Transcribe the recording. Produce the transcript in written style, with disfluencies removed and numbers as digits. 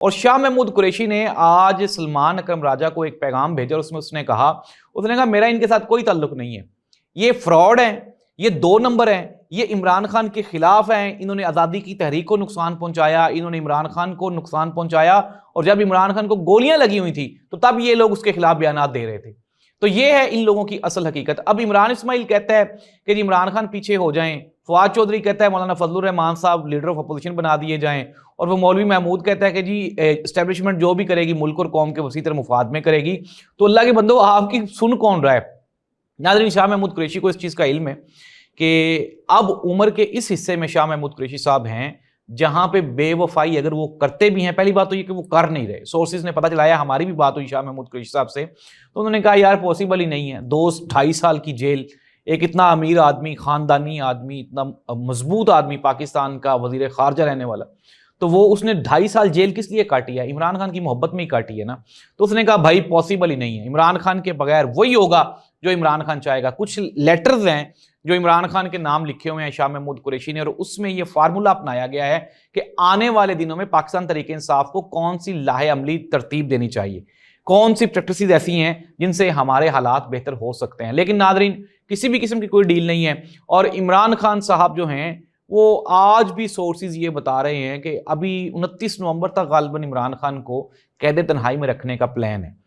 اور شاہ محمود قریشی نے آج سلمان اکرم راجہ کو ایک پیغام بھیجا اور اس نے کہا میرا ان کے ساتھ کوئی تعلق نہیں ہے، یہ فراڈ ہیں، یہ 2 نمبر ہیں، یہ عمران خان کے خلاف ہیں، انہوں نے آزادی کی تحریک کو نقصان پہنچایا، انہوں نے عمران خان کو نقصان پہنچایا، اور جب عمران خان کو گولیاں لگی ہوئی تھی تو تب یہ لوگ اس کے خلاف بیانات دے رہے تھے۔ تو یہ ہے ان لوگوں کی اصل حقیقت۔ اب عمران اسماعیل کہتا ہے کہ جی عمران خان پیچھے ہو جائیں، فواد چودھری کہتا ہے مولانا فضل الرحمان صاحب لیڈر آف اپوزیشن بنا دیے جائیں، اور وہ مولوی محمود کہتا ہے کہ جی اسٹیبلشمنٹ جو بھی کرے گی ملک اور قوم کے وسیع تر مفاد میں کرے گی۔ تو اللہ کے بندو آپ کی سن کون رہا ہے؟ ناظرین، شاہ محمود قریشی کو اس چیز کا علم ہے کہ اب عمر کے اس حصے میں شاہ محمود قریشی صاحب ہیں جہاں پہ بے وفائی اگر وہ کرتے بھی ہیں، پہلی بات تو یہ کہ وہ کر نہیں رہے۔ سورسز نے پتہ چلایا، ہماری بھی بات ہوئی شاہ محمود قریشی صاحب سے، تو انہوں نے کہا یار پاسبل ہی نہیں ہے، 2-2.5 سال کی جیل، ایک اتنا امیر آدمی، خاندانی آدمی، اتنا مضبوط آدمی، پاکستان کا وزیر خارجہ رہنے والا، تو وہ اس نے 2.5 سال جیل کس لیے کاٹی ہے؟ عمران خان کی محبت میں ہی کاٹی ہے نا۔ تو اس نے کہا بھائی پاسبل ہی نہیں ہے، عمران خان کے بغیر وہی ہوگا جو عمران خان چاہے گا۔ کچھ لیٹرز ہیں جو عمران خان کے نام لکھے ہوئے ہیں شاہ محمود قریشی نے، اور اس میں یہ فارمولہ اپنایا گیا ہے کہ آنے والے دنوں میں پاکستان تحریک انصاف کو کون سی لاہے عملی ترتیب دینی چاہیے، کون سی پریکٹسز ایسی ہیں جن سے ہمارے حالات بہتر ہو سکتے ہیں۔ لیکن ناظرین، کسی بھی قسم کی کوئی ڈیل نہیں ہے، اور عمران خان صاحب جو ہیں وہ آج بھی سورسز یہ بتا رہے ہیں کہ ابھی 29 نومبر تک غالباً عمران خان کو قید تنہائی میں رکھنے کا پلان ہے۔